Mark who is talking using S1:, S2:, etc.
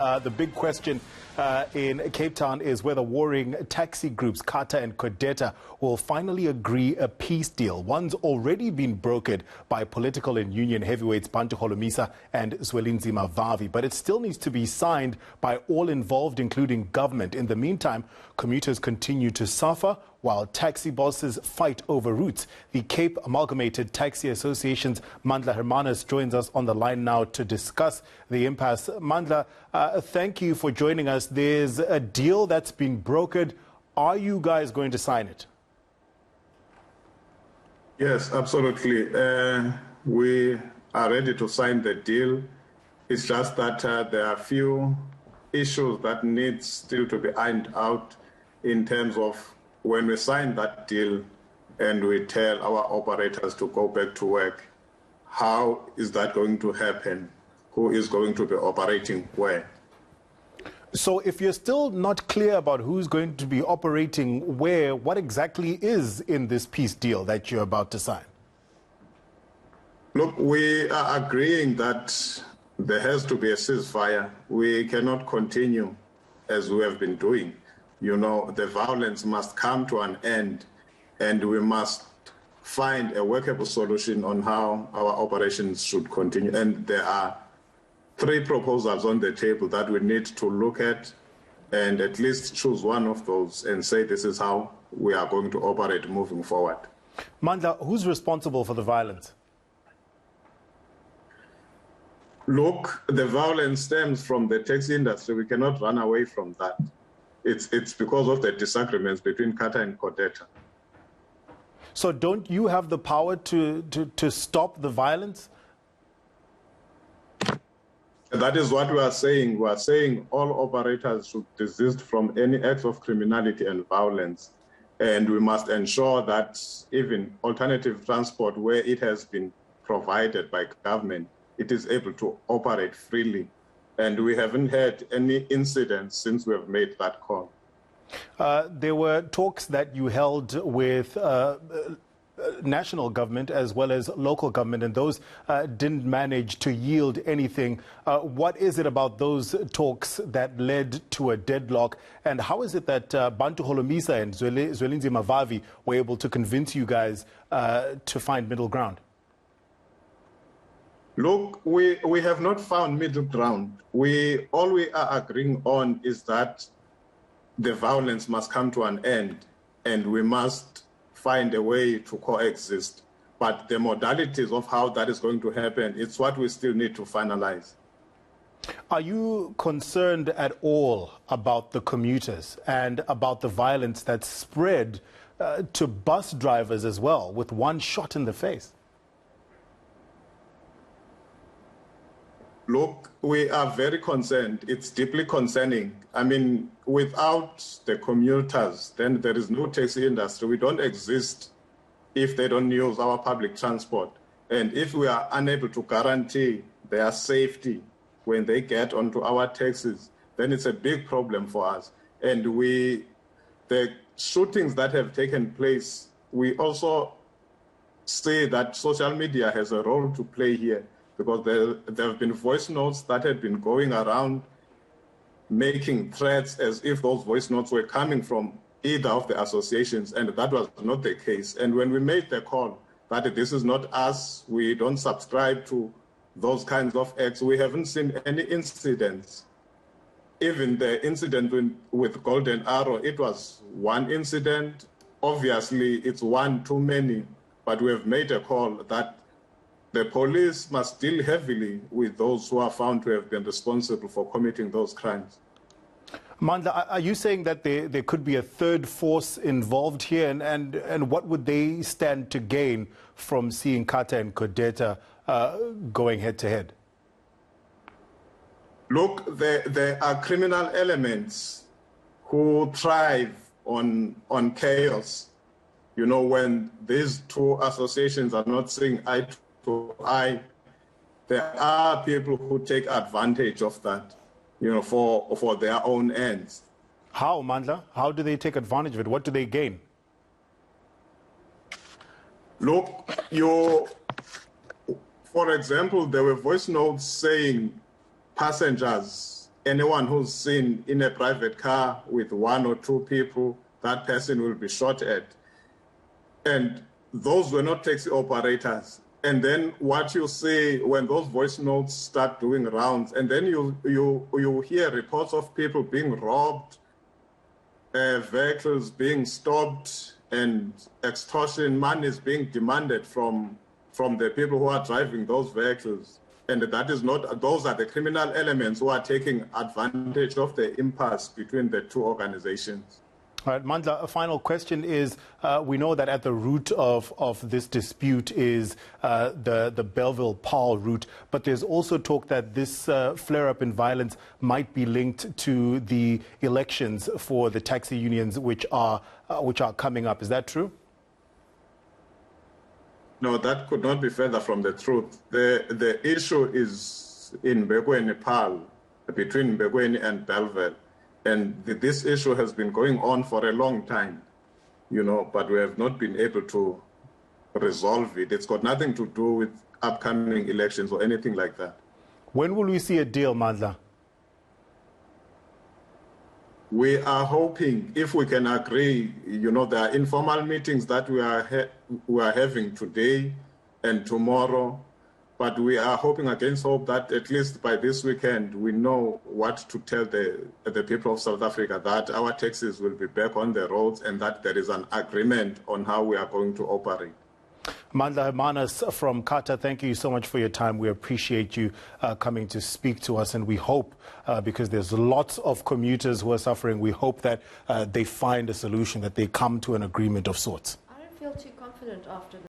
S1: The big question in Cape Town is whether warring taxi groups Cata and Codeta will finally agree a peace deal. One's already been brokered by political and union heavyweights Mandla Harmans and Zwelinzima Vavi, but it still needs to be signed by all involved, including government. In the meantime, commuters continue to suffer while taxi bosses fight over routes. The Cape Amalgamated Taxi Association's Mandla Harmans joins us on the line now to discuss the impasse. Mandla, thank you for joining us. There's a deal that's been brokered. Are you guys going to sign it?
S2: Yes, absolutely. We are ready to sign the deal. It's just that there are a few issues that need still to be ironed out in terms of when we sign that deal and we tell our operators to go back to work. How is that going to happen? Who is going to be operating where?
S1: So if you're still not clear about who's going to be operating where, what exactly is in this peace deal that you're about to sign?
S2: Look, we are agreeing that there has to be a ceasefire. We cannot continue as we have been doing. You know, the violence must come to an end, and we must find a workable solution on how our operations should continue. And there are 3 proposals on the table that we need to look at and at least choose one of those and say this is how we are going to operate moving forward.
S1: Mandla, who's responsible for the violence?
S2: Look, the violence stems from the taxi industry. We cannot run away from that. It's because of the disagreements between Cata and Codeta.
S1: So don't you have the power to stop the violence?
S2: That is what we are saying. We are saying all operators should desist from any acts of criminality and violence. And we must ensure that even alternative transport, where it has been provided by government, it is able to operate freely. And we haven't had any incidents since we have made that call.
S1: There were talks that you held with national government as well as local government, and those didn't manage to yield anything. What is it about those talks that led to a deadlock? And how is it that Mandla Harmans and Zwelinzima Vavi were able to convince you guys to find middle ground?
S2: Look, we have not found middle ground. All we are agreeing on is that the violence must come to an end and we must find a way to coexist. But the modalities of how that is going to happen, it's what we still need to finalize.
S1: Are you concerned at all about the commuters and about the violence that's spread to bus drivers as well, with one shot in the face?
S2: Look, we are very concerned. It's deeply concerning. I mean, without the commuters, then there is no taxi industry. We don't exist if they don't use our public transport. And if we are unable to guarantee their safety when they get onto our taxis, then it's a big problem for us. And the shootings that have taken place, we also say that social media has a role to play here, because there have been voice notes that had been going around making threats as if those voice notes were coming from either of the associations, and that was not the case. And when we made the call that this is not us, we don't subscribe to those kinds of acts, we haven't seen any incidents. Even the incident with Golden Arrow, it was one incident. Obviously, it's one too many, but we have made a call that the police must deal heavily with those who are found to have been responsible for committing those crimes.
S1: Mandla, are you saying that there could be a third force involved here, and what would they stand to gain from seeing Cata and Codeta going head to head? Look,
S2: there are criminal elements who thrive on chaos. You know, when these two associations are not seeing eye to eye, there are people who take advantage of that, you know, for their own ends.
S1: How, Mandla? How do they take advantage of it? What do they gain?
S2: Look, for example, there were voice notes saying passengers anyone who's seen in a private car with 1 or 2 people, that person will be shot at. And those were not taxi operators. And then what you see when those voice notes start doing rounds, and then you hear reports of people being robbed, vehicles being stopped, and extortion money is being demanded from the people who are driving those vehicles. And that is not, those are the criminal elements who are taking advantage of the impasse between the two organizations.
S1: All right, Mandla, a final question is, we know that at the root of this dispute is the Bellville-Paarl route, but there's also talk that this flare-up in violence might be linked to the elections for the taxi unions which are coming up. Is that true?
S2: No, that could not be further from the truth. The issue is in Mbekweni-Paarl, between Mbekweni and Bellville. And this issue has been going on for a long time, but we have not been able to resolve it. It's got nothing to do with upcoming elections or anything like that.
S1: When will we see a deal, Mandla?
S2: We are hoping, if we can agree, there are informal meetings that we are having today and tomorrow. But we are hoping against hope that at least by this weekend, we know what to tell the people of South Africa, that our taxis will be back on the roads and that there is an agreement on how we are going to operate.
S1: Mandla Harmans from Cata, thank you so much for your time. We appreciate you coming to speak to us, and we hope, because there's lots of commuters who are suffering, we hope that they find a solution, that they come to an agreement of sorts.
S3: I don't feel too confident after